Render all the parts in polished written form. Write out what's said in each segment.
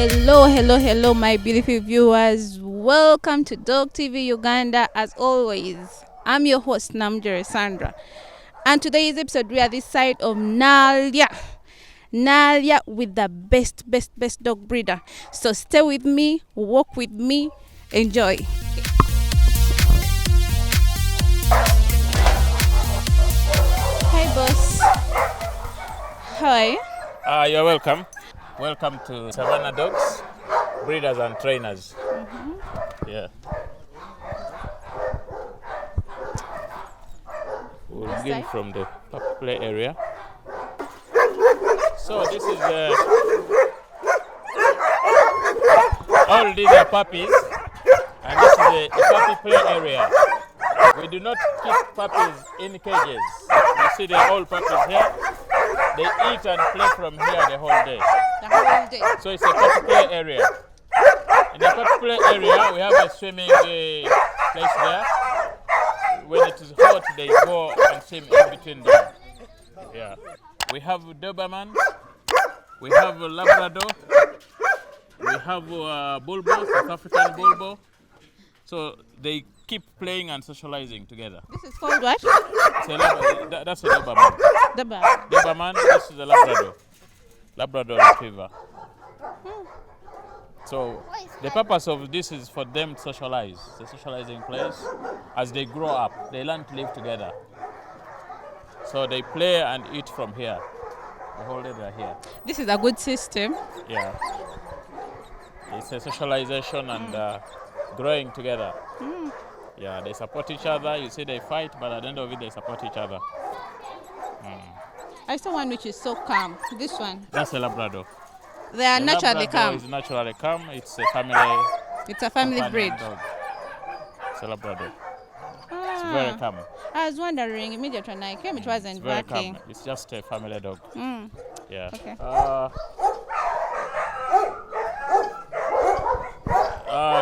Hello, my beautiful viewers. Welcome to Dog TV Uganda. As always, I'm your host, Namjere Sandra. And today's episode, we are this side of Nalia with the best dog breeder. So stay with me, walk with me, enjoy. Hi, boss. Hi. You're welcome. Welcome to Savanah Dogs, breeders and trainers. Yeah. We'll begin from the puppy play area. So this is all these are puppies, and this is a puppy play area. We do not keep puppies in cages. You see, they're all puppies here. They eat and play from here the whole day. So it's a puppy play area. In the puppy play area, we have a swimming place there. When it is hot, they go and swim in between them. Yeah. We have Doberman. We have a Labrador. We have Bulbo, South African Bulbo. So they keep playing and socializing together. This is called what? That's a Doberman. Doberman, this is a Labrador. Labrador Retriever. So the purpose of this is for them to socialize. It's a socializing place. As they grow up, they learn to live together. So they play and eat from here. The whole day they're here. This is a good system. Yeah. It's a socialization and growing together. Yeah, they support each other. You see they fight, but at the end of it, they support each other. I saw one which is so calm. This one. That's a Labrador. They are The naturally Labrador calm. is naturally calm. It's a family. It's a family breed. Dog. It's a Labrador. It's very calm. I was wondering immediately when I came, it wasn't It's very barking. calm. It's just a family dog. Yeah. Okay.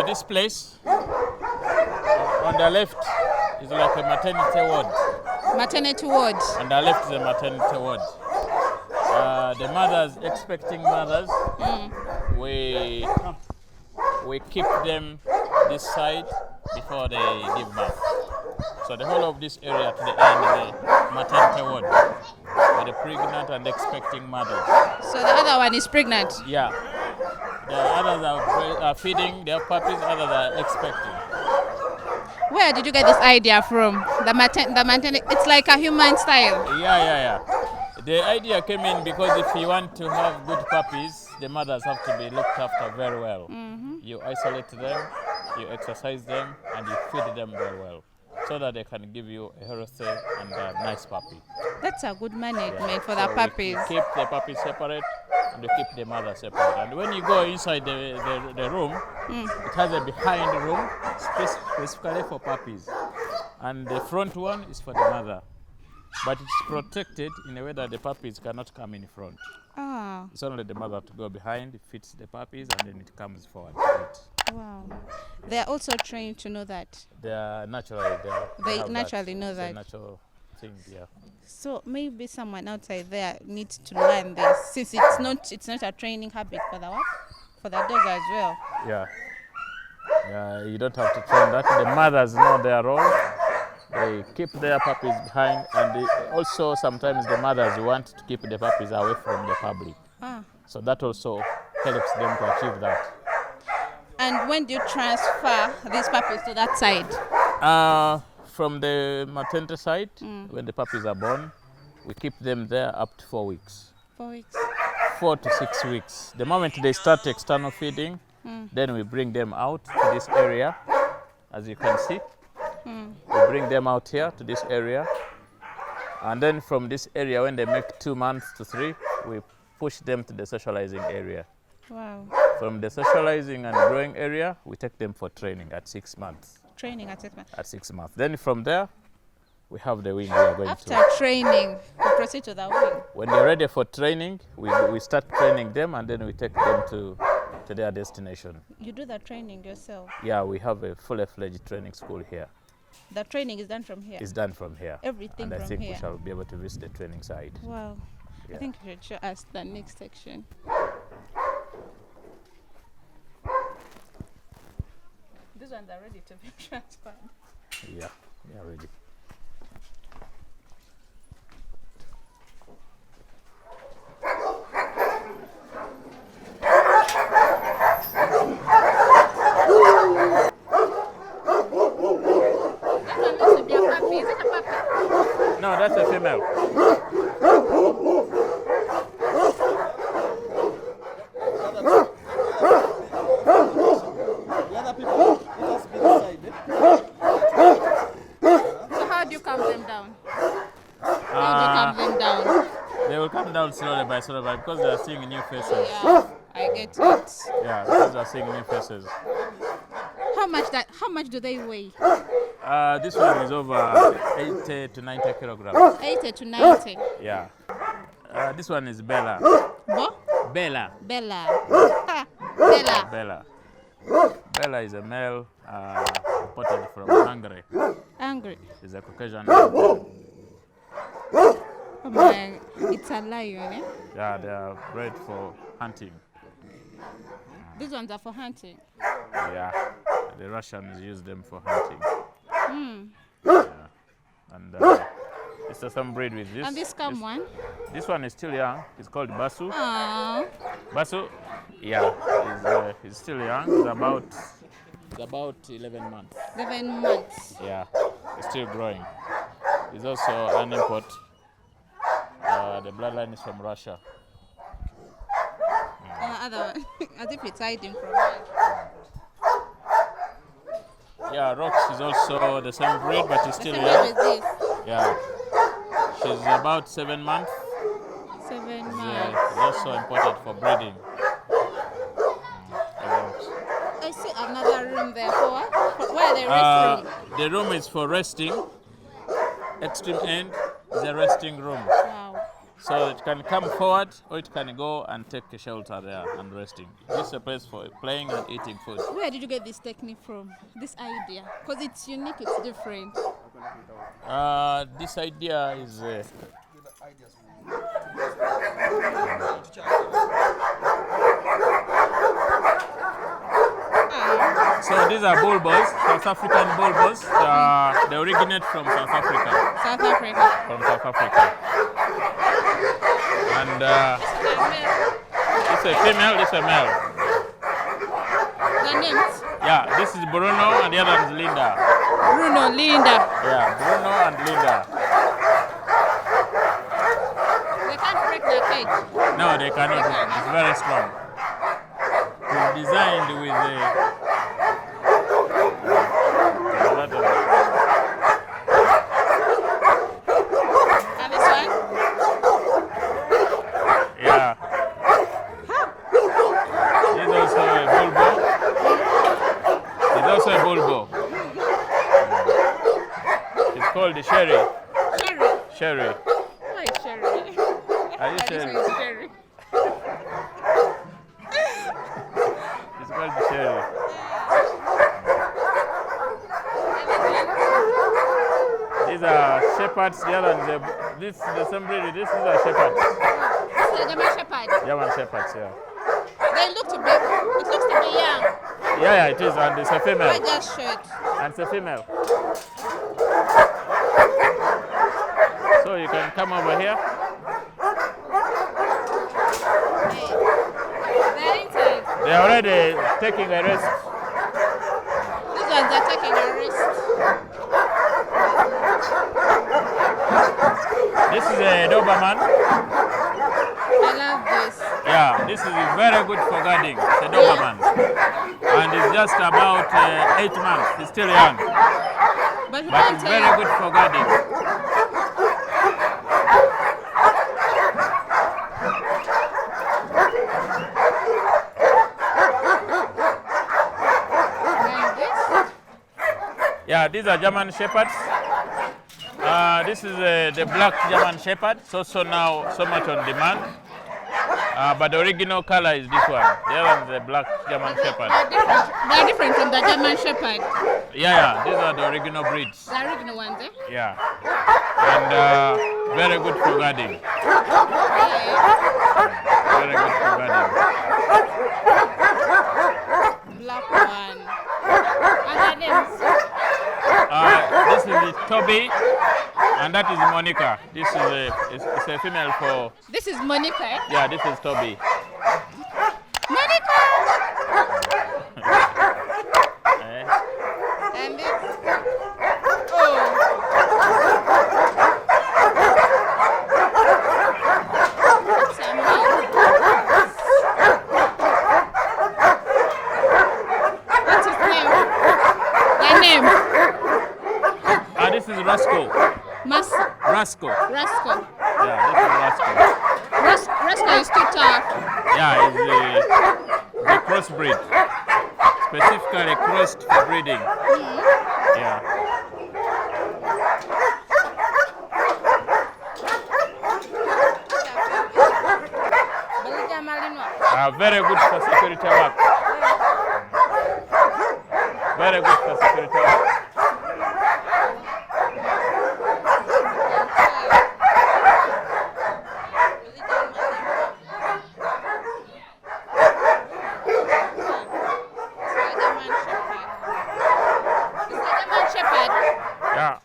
This place on the left is like a maternity ward. Maternity ward. On the left is a maternity ward. The mothers, expecting mothers, we keep them this side before they give birth. So the whole of this area to the end is the maternity ward for the pregnant and expecting mothers. So the other one is pregnant. Yeah. The others are feeding their puppies, others are expecting. Where did you get this idea from? The maternity. It's like a human style. Yeah. The idea came in because if you want to have good puppies, the mothers have to be looked after very well. You isolate them, you exercise them, and you feed them very well, so that they can give you a healthy and nice puppy. That's a good management for the puppies. We keep the puppies separate and we keep the mother separate. And when you go inside the room, it has a behind room specifically for puppies. And the front one is for the mother. But it's protected in a way that the puppies cannot come in front. Ah, It's only the mother to go behind, it feeds the puppies, and then it comes forward to eat. wow. They are also trained to know that. They are naturally there. They have naturally know It's that. a natural thing, yeah. So maybe someone outside there needs to learn this, since it's not a training habit for the what? For the dog as well. Yeah, you don't have to train that. The mothers know their role. They keep their puppies behind, and also sometimes the mothers want to keep the puppies away from the public. So that also helps them to achieve that. And when do you transfer these puppies to that side? From the maternity side, when the puppies are born, we keep them there up to 4 weeks. 4 weeks. 4 to 6 weeks. The moment they start external feeding, then we bring them out to this area, as you can see. We bring them out here to this area, and then from this area, when they make 2 months to 3, we push them to the socializing area. Wow. From the socializing and growing area, we take them for training at 6 months. Training at 6 months. At 6 months. Then from there, we have the wing we are going After to. training, we proceed to the wing. When they're ready for training, we start training them, and then we take them to their destination. You do the training yourself. Yeah, we have a fully fledged training school here. The training is done from here. It's done from here. Everything and I from think here. we shall be able to visit the training side. Wow. Yeah. I think you should show us the next section. These ones are ready to be transferred. Yeah, ready. That one looks to be a puppy. Is it a puppy? No, that's a female. The other people, it has been inside. So how do you calm them down? How do you calm them down? They will come down slowly by because they are seeing new faces. Yeah, I get it. Yeah, because they are seeing new faces. How much do they weigh? This one is over 80 to 90 kilograms. 80 to 90. Yeah. This one is Bella. Bo? Bella. Bella. Ha, Bella. Bella. Bella is a male imported from Hungary. Angry. It's a Caucasian. Oh my, it's a lion, eh? Yeah, they are bred for hunting. These ones are for hunting. Yeah, the Russians use them for hunting. Hmm. Yeah. And it's the same breed with this. And this one? This one is still young. It's called Basu. Aww. Basu, yeah, he's still young. It's about 11 months. 11 months. Yeah, it's still growing. He's also an import. The bloodline is from Russia. Other one. As if it's hiding from us. Yeah, Rox is also the same breed, but he's still Same young. with this. Yeah, she's about 7 months. 7 months. Yeah, it's also imported for breeding. I see another room there for what? Where are they resting? The room is for resting. Extreme end is a resting room. Wow. So it can come forward or it can go and take a shelter there and resting. This is a place for playing and eating food. Where did you get this technique from? This idea? Because it's unique, it's different. This idea is so these are bulbos, South African bulbos. They originate from South Africa. South Africa. From South Africa. And it's a female, it's a male. The names? Yeah, this is Bruno and the other is Linda. Bruno, Linda. Yeah, Bruno and Linda. They can't break their cage. No, they cannot. It's very strong. It's designed with a lot of. And this one? Yeah. He's also a bulbo. He's also a bulbo. It's called the Sherry. Sherry. Sherry. Why Sherry? Are you This Sherry? one is Sherry. It's called the Sherry. These are shepherds. The other one is the same breed. These are shepherds. This is a German Shepherd. German shepherds, yeah. They look to be, it looks to be young. Yeah, it is, and it's a I female. just showed. And it's a female. So you can come over here. They're inside. They're already taking a rest. These ones are taking a rest. This is a Doberman. I love this. Yeah, this is very good for guarding. It's a Doberman. And it's just about 8 months. It's still young. But you But can't it's tell. very good for guarding. Like this. Yeah, these are German Shepherds. This is the black German Shepherd. It's also now so much on demand. But the original color is this one. The other one is the black German Shepherd. They're different from the German Shepherd. Yeah, these are the original breeds. The original ones, eh? Yeah. And very good for guarding. Very good for guarding. Black one. And Toby, and that is Monica. This is it's a female for. This is Monica. Eh? Yeah, this is Toby. Monica. Eh? And this. Oh. It's a male. What's his name? Your name? This is Rascal. Rascal. Rascal. Yeah, this is Rascal. Rascal is too tough. Yeah, it's the crossbreed. Specifically crossed for breeding. Yeah. Belgian Malinois. Very good for security work. Very good for security work. Yeah,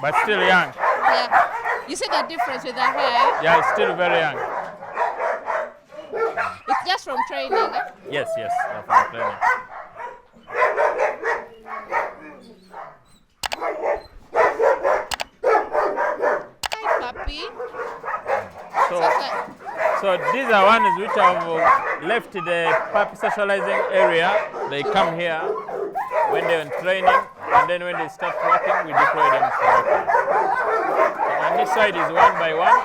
but still young. Yeah. You see the difference with the hair? Yeah, it's still very young. It's just from training. Eh? Yes, from training. Hi, puppy. So these are ones which have left the puppy socializing area. They come here when they're in training, and then when they start working, we deploy them for working. So on this side is one by one.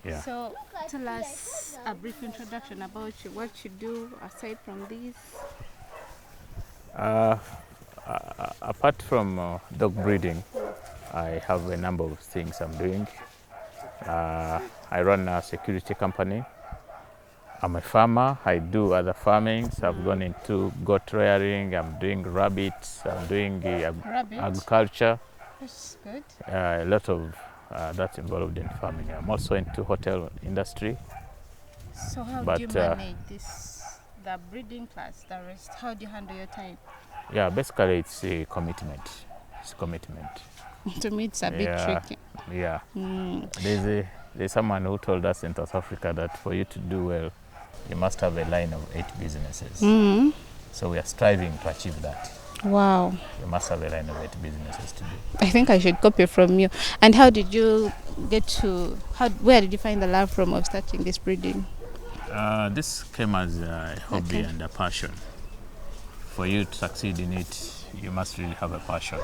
Yeah. So tell us a brief introduction about you, what you do aside from this. Apart from dog breeding, I have a number of things I'm doing. I run a security company. I'm a farmer. I do other farmings. I've gone into goat rearing. I'm doing rabbits. I'm doing agriculture. That's good. A lot of that's involved in farming. I'm also into hotel industry. So how do you manage the breeding plus the rest? How do you handle your time? Yeah, basically it's a commitment. It's commitment. To me, it's a bit tricky. Yeah. There's someone who told us in South Africa that for you to do well, you must have a line of 8 businesses. So we are striving to achieve that. Wow. You must have a line of 8 businesses to do. I think I should copy from you. And how did you where did you find the love from of starting this breeding? This came as a hobby and a passion. For you to succeed in it, you must really have a passion.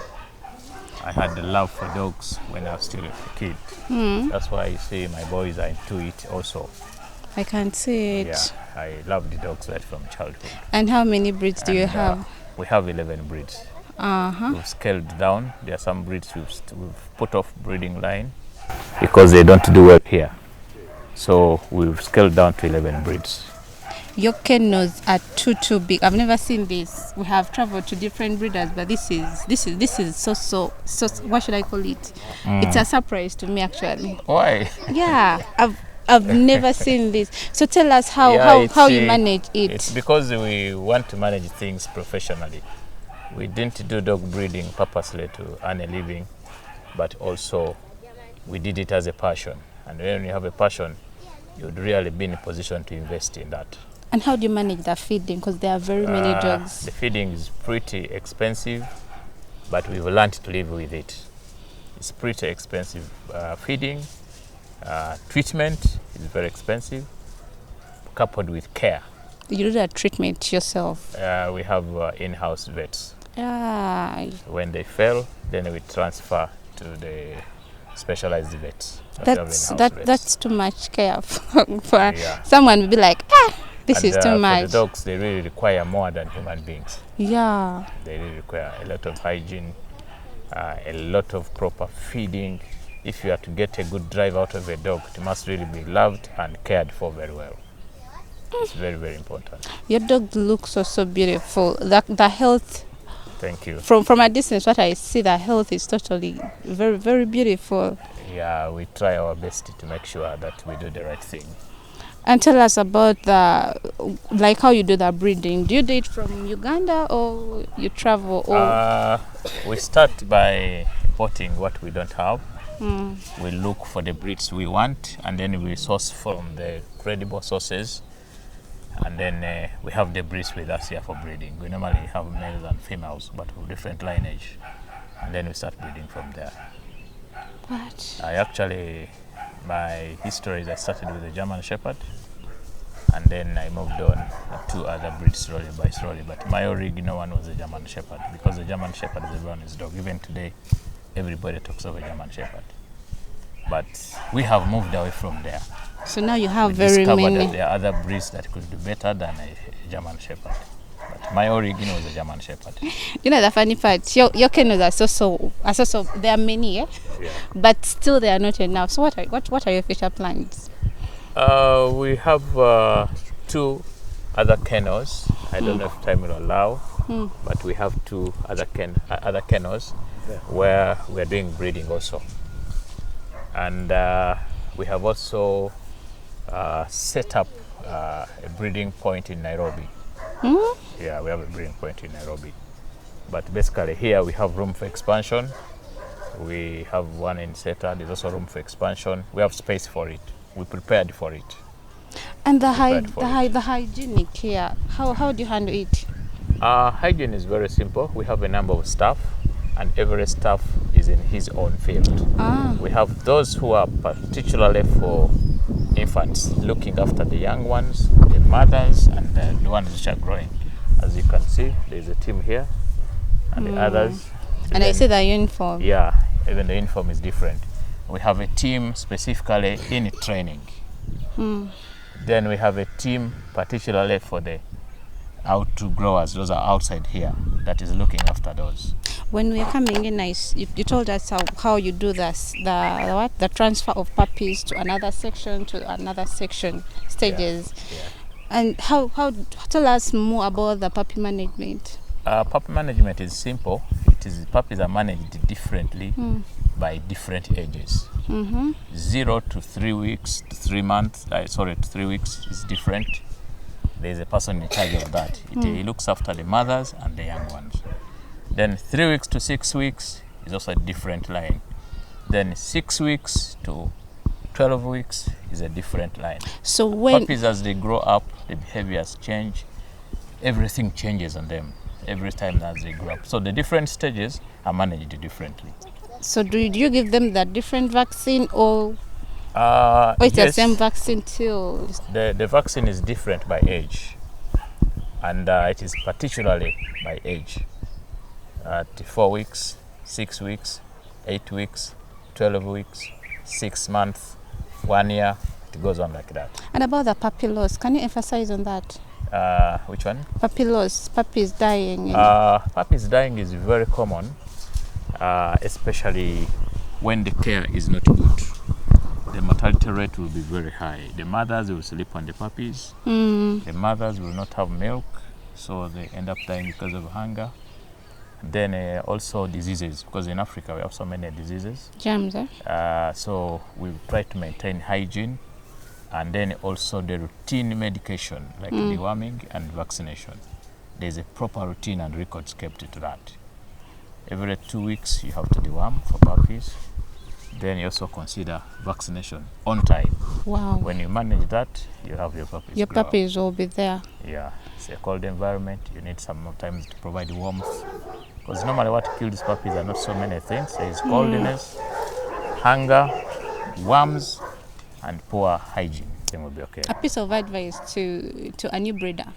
I had the love for dogs when I was still a kid. That's why you see my boys are into it also. I can see it. Yeah, I love the dogs right from childhood. And how many breeds do you have? We have 11 breeds. We've scaled down. There are some breeds we've put off breeding line because they don't do well here. So we've scaled down to 11 breeds. Your kennels are too big. I've never seen this. We have traveled to different breeders, but this is so what should I call it? It's a surprise to me actually. Why? Yeah, I've never seen this. So tell us how you manage it. It's because we want to manage things professionally. We didn't do dog breeding purposely to earn a living, but also we did it as a passion. And when you have a passion, you'd really be in a position to invest in that. And how do you manage the feeding? Because there are very many dogs. The feeding is pretty expensive, but we've learned to live with it. It's pretty expensive feeding. Treatment is very expensive, coupled with care. You do that treatment yourself? We have in-house vets. When they fail, then we transfer to the specialized vets. That's too much care for someone would be like, this is too much. For the dogs, they really require more than human beings. Yeah. They really require a lot of hygiene, a lot of proper feeding. If you are to get a good drive out of a dog, it must really be loved and cared for very well. It's very, very important. Your dog looks so beautiful. The health. Thank you. From a distance, what I see, the health is totally very, very beautiful. Yeah, we try our best to make sure that we do the right thing. And tell us about like how you do the breeding. Do you do it from Uganda or you travel? Or We start by importing what we don't have. We look for the breeds we want, and then we source from the credible sources. And then we have the breeds with us here for breeding. We normally have males and females, but with different lineage. And then we start breeding from there. what? My history is I started with the German Shepherd, and then I moved on to other breeds slowly by slowly. But my original one was the German Shepherd, because the German Shepherd is everyone's dog. Even today, everybody talks of a German Shepherd. But we have moved away from there. So now you have We very discovered many. that there are other breeds that could do better than a German Shepherd. But my origin was a German Shepherd. You know the funny part, your kennels are so there are many, yeah? Yeah. But still they are not enough. So what are your future plans? We have 2 other kennels. I don't know if time will allow, but we have 2 other kennels where we are doing breeding also. And we have also set up a breeding point in Nairobi. Yeah, we have a breeding point in Nairobi. But basically here we have room for expansion. We have one in Seta. There's also room for expansion. We have space for it. We prepared for it. And the hygienic here, how do you handle it? Hygiene is very simple. We have a number of staff, and every staff is in his own field. We have those who are particularly for infants, looking after the young ones, the mothers, and the ones which are growing. As you can see, there's a team here, and the others. And I see the uniform. Yeah, even the uniform is different. We have a team specifically in training. Then we have a team particularly for the outgrowers. Those are outside here, that is looking after those. When we are coming in, you told us how you do this, the transfer of puppies to another section stages. Yeah. And how tell us more about the puppy management. Puppy management is simple. Puppies are managed differently by different ages. 0 to 3 weeks, to 3 months, to 3 weeks is different. There is a person in charge of that. He looks after the mothers and the young ones. Then 3 weeks to 6 weeks is also a different line. Then 6 weeks to 12 weeks is a different line. So when Puppies, as they grow up, the behaviors change. Everything changes on them every time as they grow up. So the different stages are managed differently. So do you give them the different vaccine or it's the yes, same vaccine too? The vaccine is different by age, and it is particularly by age. At 4 weeks, 6 weeks, 8 weeks, 12 weeks, 6 months, 1 year, it goes on like that. And about the puppy loss, can you emphasize on that? Which one? Puppy loss, puppies dying. Puppies dying is very common, especially when the care is not good. The mortality rate will be very high. The mothers will sleep on the puppies. The mothers will not have milk, so they end up dying because of hunger. Then also diseases, because in Africa we have so many diseases. Germs, So we try to maintain hygiene, and then also the routine medication like deworming and vaccination. There's a proper routine and records kept to that. Every 2 weeks you have to deworm for puppies. Then you also consider vaccination on time. Wow. When you manage that, you have your puppies. Your grow up. puppies will be there. Yeah, it's a cold environment. You need some more time to provide warmth. Because normally what kills puppies are not so many things. There is coldness, hunger, worms, and poor hygiene. Then we'll be okay. A piece of advice to a new breeder.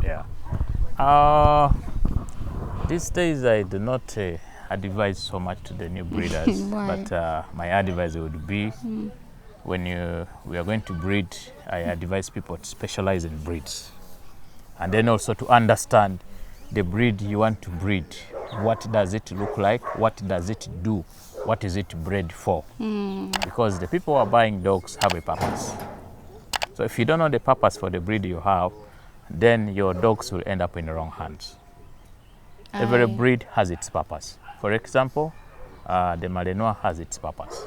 Yeah. These days I do not advise so much to the new breeders. Why? But my advice would be when we are going to breed, I advise people to specialize in breeds. And then also to understand the breed you want to breed. What does it look like? What does it do? What is it bred for? Because the people who are buying dogs have a purpose. So if you don't know the purpose for the breed you have, then your dogs will end up in the wrong hands. Every breed has its purpose. For example, the Malinois has its purpose.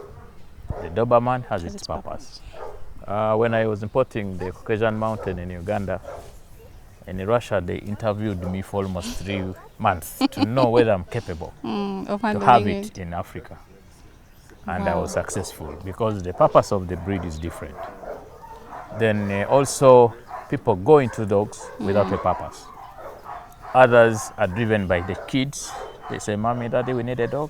The Doberman has its purpose. When I was importing the Caucasian Mountain in Uganda, in Russia, they interviewed me for almost 3 months to know whether I'm capable Of to have handling it in Africa. And I Wow. was successful because the purpose of the breed is different. Then also, people go into dogs without a purpose. Others are driven by the kids. They say, Mommy, Daddy, we need a dog.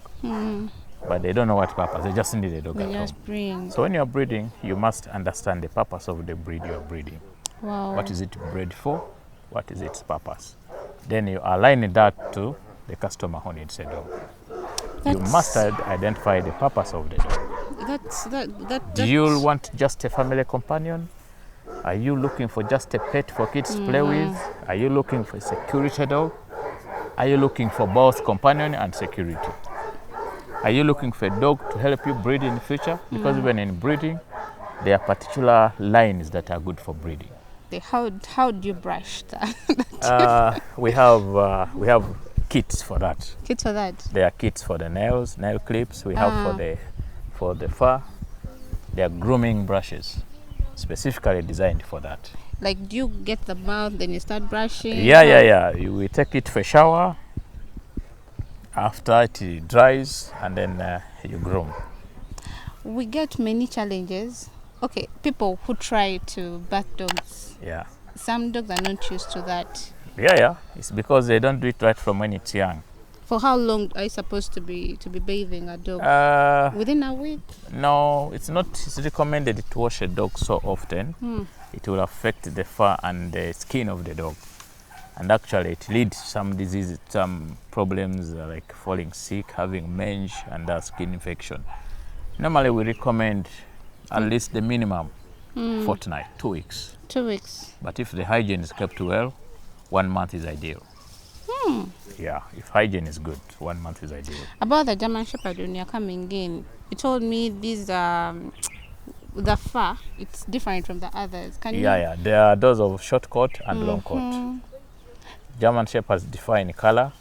But they don't know what purpose. They just need a dog They at just home. bring. So when you're breeding, you must understand the purpose of the breed you're breeding. Wow. What is it bred for? What is its purpose? Then you align that to the customer who needs a dog. You must identify the purpose of the dog. Do you want just a family companion? Are you looking for just a pet for kids to play with? Are you looking for a security dog? Are you looking for both companion and security? Are you looking for a dog to help you breed in the future? Because even in breeding, there are particular lines that are good for breeding. How do you brush that? We have kits for that. Kids for that. There are kits for the nails, nail clips. We have for the fur. There are grooming brushes, specifically designed for that. Like, do you get the mouth, then you start brushing? Yeah. We take it for a shower. After it dries, and then you groom. We get many challenges. Okay, people who try to bath dogs. Yeah. Some dogs are not used to that. Yeah. It's because they don't do it right from when it's young. For how long are you supposed to be bathing a dog? Within a week? No, it's not. It's recommended to wash a dog so often. It will affect the fur and the skin of the dog. And actually, it leads to some diseases, some problems like falling sick, having mange, and skin infection. Normally, we recommend at least the minimum fortnight, 2 weeks. 2 weeks. But if the hygiene is kept well, 1 month is ideal. Yeah, if hygiene is good, 1 month is ideal. About the German Shepherd, when you're coming in, you told me these the fur, it's different from the others. Can you? Yeah. There are those of short coat and long coat. German Shepherds define color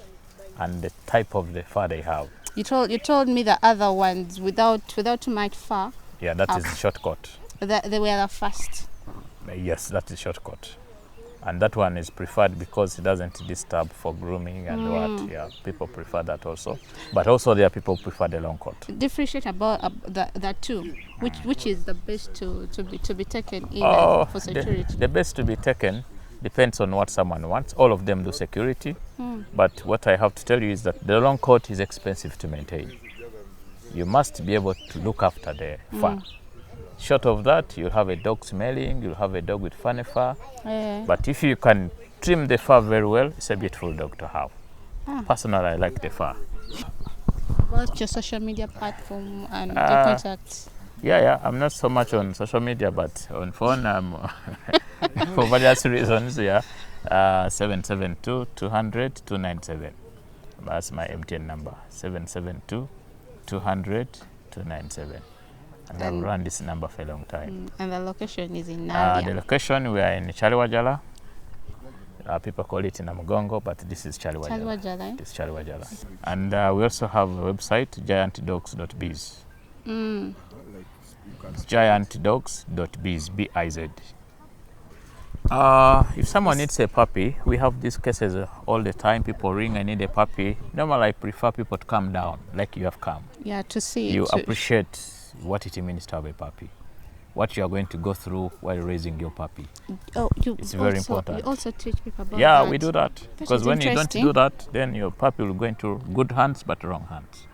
and the type of the fur they have. You told me the other ones without too much fur. Yeah, that is short coat. They were the first. Yes, that is short coat. And that one is preferred because it doesn't disturb for grooming and what. Yeah, people prefer that also. But also there are people who prefer the long coat. Differentiate about the two. Which is the best to be taken in for security? The best to be taken depends on what someone wants. All of them do security. But what I have to tell you is that the long coat is expensive to maintain. You must be able to look after the fur. Short of that, you'll have a dog smelling, you'll have a dog with funny fur. But if you can trim the fur very well, it's a beautiful dog to have. Personally, I like the fur. What's your social media platform and your contacts? Yeah. I'm not so much on social media, but on phone, I'm for various reasons. 772-200-297. That's my MTN number. 772-200-297. And I've run this number for a long time. And the location is in Nadia. The location, we are in Kyaliwajara. People call it Namugongo, but this is Kyaliwajara. Kyaliwajara. This is Kyaliwajara. And we also have a website, giantdogs.biz. It's giantdogs.biz, B-I-Z. If someone needs a puppy, we have these cases all the time. People ring, I need a puppy. Normally, I prefer people to come down, like you have come. Yeah, to see. You appreciate what it means to have a puppy, what you are going to go through while raising your puppy. It's very important. You also teach people about that. Yeah, we do that. That because is when you don't interesting. do that, then your puppy will go into good hands, but wrong hands.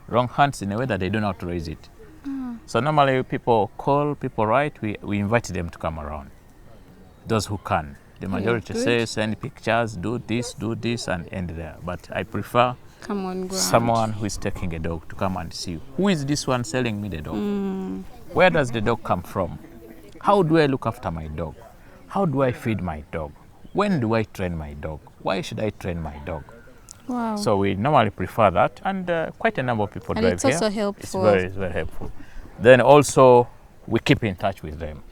Wrong hands in a way that they don't know how to raise it. So normally people call, people write, we invite them to come around. Those who can. The majority say send pictures, do this, and end there. But I prefer Come on, ground. someone who is taking a dog to come and see who is this one selling me the dog. Where does the dog come from? How do I look after my dog? How do I feed my dog? When do I train my dog? Why should I train my dog? Wow. So we normally prefer that, and quite a number of people And drive it's here. also helpful. It's very helpful. Then also we keep in touch with them.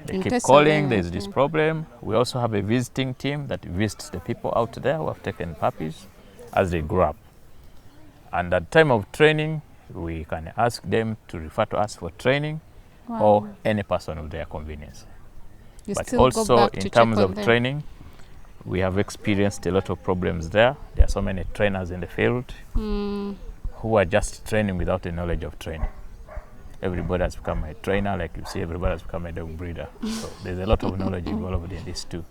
They In keep case calling, of there's this problem. We also have a visiting team that visits the people out there who have taken puppies as they grow up. And at the time of training, we can ask them to refer to us for training. or any person of their convenience. You But still go also back in to check terms on of them. training, we have experienced a lot of problems there. There are so many trainers in the field who are just training without the knowledge of training. Everybody has become a trainer, like you see, everybody has become a dog breeder. So there's a lot of knowledge involved in this too.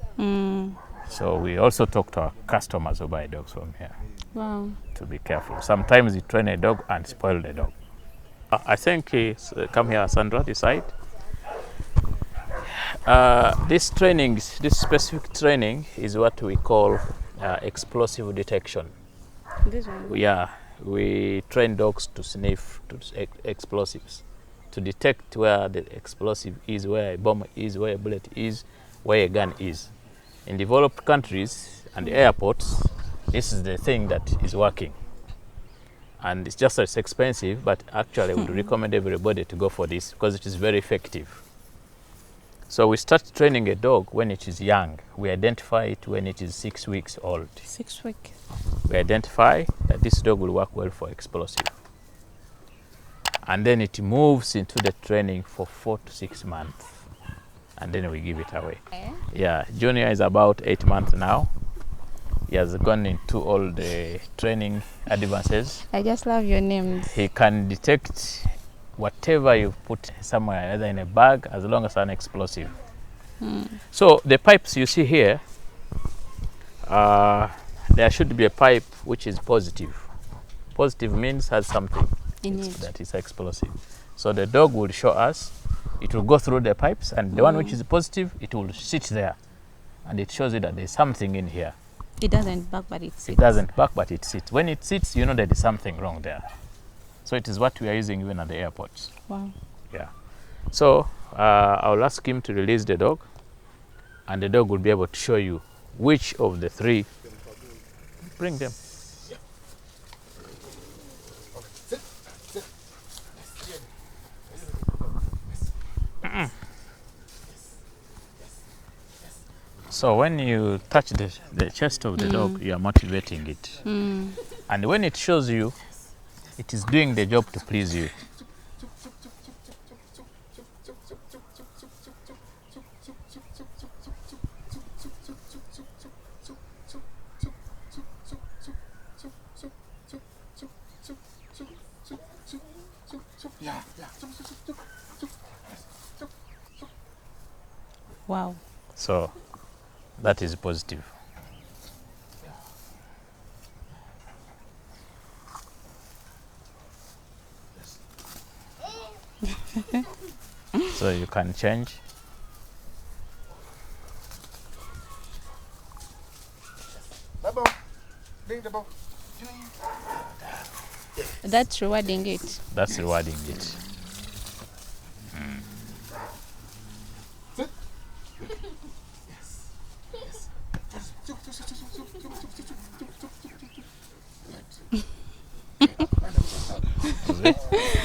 So we also talk to our customers who buy dogs from here Wow. to be careful. Sometimes you train a dog and spoil the dog. I think come here, Sandra, this side. This specific training is what we call explosive detection. This one. Yeah, we train dogs to sniff explosives, to detect where the explosive is, where a bomb is, where a bullet is, where a gun is. In developed countries and airports, this is the thing that is working. And it's just as expensive, but actually I would recommend everybody to go for this because it is very effective. So we start training a dog when it is young. We identify it when it is 6 weeks old. 6 weeks. We identify that this dog will work well for explosive. And then it moves into the training for 4 to 6 months. And then we give it away. Yeah, Junior is about 8 months now. He has gone into all the training advances. I just love your names. He can detect whatever you put somewhere, either in a bag, as long as it's an explosive. So the pipes you see here, there should be a pipe which is positive. Positive means has something In it. that is explosive. So the dog will show us, it will go through the pipes, and the one which is positive, it will sit there. And it shows you that there's something in here. It doesn't bark, but it sits. It doesn't bark, but it sits. When it sits, you know there is something wrong there. So it is what we are using even at the airports. Wow. Yeah. So I'll ask him to release the dog, and the dog will be able to show you which of the three. Bring them. So when you touch the chest of the dog, you are motivating it. And when it shows you, it is doing the job to please you. Wow. So that is positive. So you can change. Bring the ball. That's rewarding it. That's rewarding it. Sit.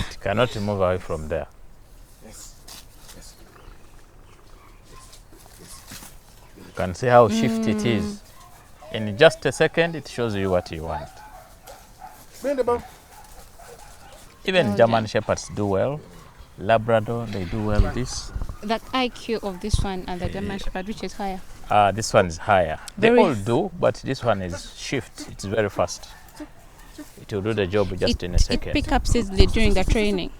It cannot move away from there. Yes. Yes. You can see how shifty it is. In just a second, it shows you what you want. Bring the ball. Even German Shepherds do well. Labrador, they do well this. That IQ of this one and the German Shepherd, which is higher. This one is higher. They Very- all do, but this one is shift. It's very fast. It will do the job just in a It second. pick up easily during the training.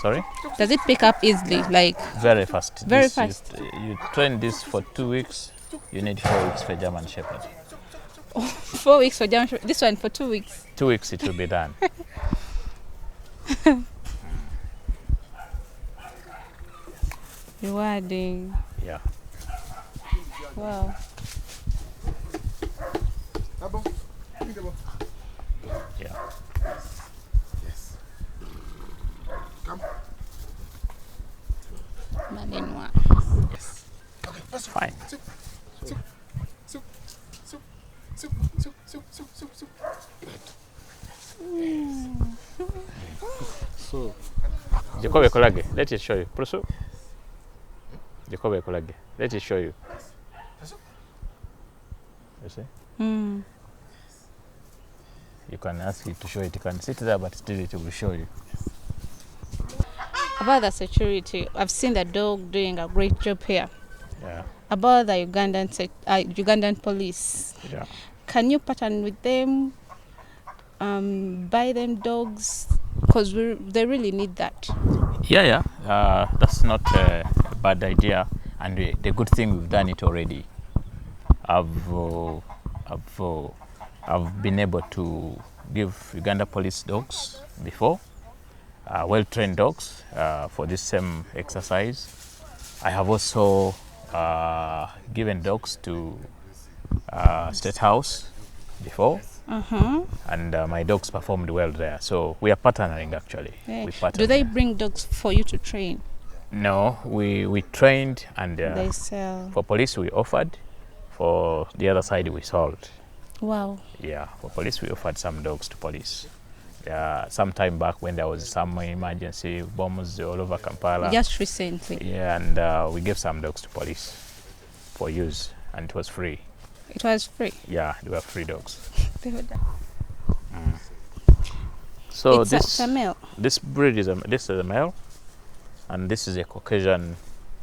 Sorry? Does it pick up easily? Like, Very fast. Very This, fast. You train this for 2 weeks. You need 4 weeks for German Shepherd. 4 weeks for German Shepherd. This one for 2 weeks. 2 weeks it will be done. Rewarding. Yeah. Wow. Ball. Bring the ball. Yeah. Yes. Come. Malinois. Yes. Okay. Let's go. Fine. Soup. Soup. Soup. Soup. Soup. Soup. Soup. Soup. Soup. Soup. So. Jacob Kolage, let it show you. Pursue. Jacob Kolage, let it show you. You see? Mm. You can ask it to show it. You can sit there, but still it will show you. About the security, I've seen the dog doing a great job here. Yeah. About the Ugandan police, Yeah. can you pattern with them, buy them dogs? Because they really need that. Yeah. That's not a bad idea, and the good thing we've done it already. I've I've I've been able to give Uganda police dogs before, well-trained dogs for this same exercise. I have also given dogs to State House before, and my dogs performed well there. So we are partnering actually. Yeah. We partner. Do they bring dogs for you to train? No, we trained, and They sell. for police we offered. For the other side we sold. Wow. Yeah, for police we offered some dogs to police. Some time back when there was some emergency bombs all over Kampala. Just recently. Yeah, and we gave some dogs to police for use, and it was free. It was free. Yeah, they were free dogs. They were done. So It's a male. this breed is a male, and this is a Caucasian.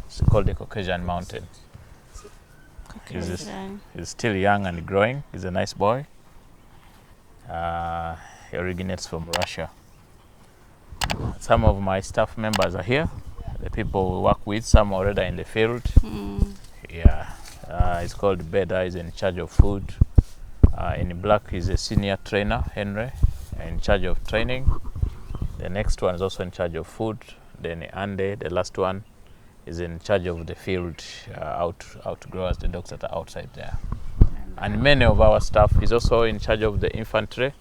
It's called the Caucasian Mountain. He's still young and growing. He's a nice boy. He originates from Russia. Some of my staff members are here. The people we work with, some already in the field. Yeah, it's called Beda. He's in charge of food. In black, he's a senior trainer, Henry, in charge of training. The next one is also in charge of food. Then Ande, the last one, is in charge of the field, outgrowers, the dogs that are outside there. And many of our staff is also in charge of the infantry.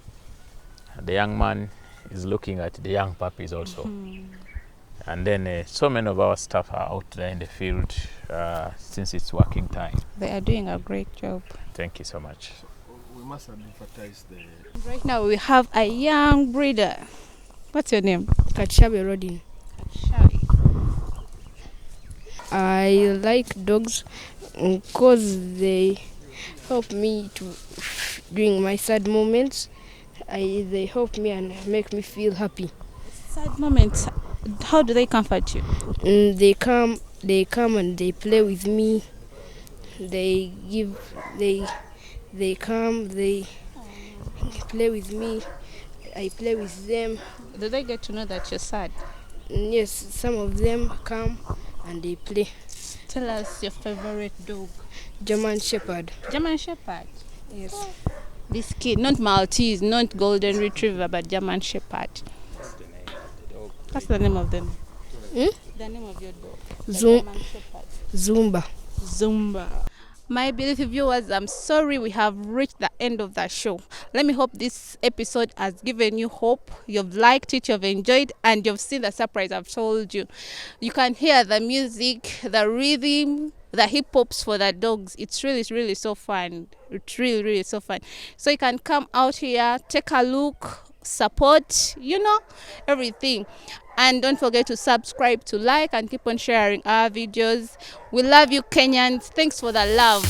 The young man is looking at the young puppies also. And then so many of our staff are out there in the field since it's working time. They are doing a great job. Thank you so much. We must advertise the. Right now we have a young breeder. What's your name? Kachabe Rodin. Shari. I like dogs because they help me to during my sad moments. They help me and make me feel happy. Sad moments. How do they comfort you? They come and they play with me. They come, they play with me. I play with them. Do they get to know that you're sad? Yes, some of them come and they play. Tell us your favorite dog. German Shepherd. German Shepherd. Yes. This kid, not Maltese, not Golden Retriever, but German Shepherd. What's the name of them? The name of your dog? German Shepherd. Zumba. Zumba. My beautiful viewers, I'm sorry we have reached the end of the show. Let me hope this episode has given you hope. You've liked it, you've enjoyed, and you've seen the surprise I've told you. You can hear the music, the rhythm, the hip hops for the dogs. It's really so fun. It's really so fun. So you can come out here, take a look, support, everything. And don't forget to subscribe, to like, and keep on sharing our videos. We love you, Kenyans. Thanks for the love.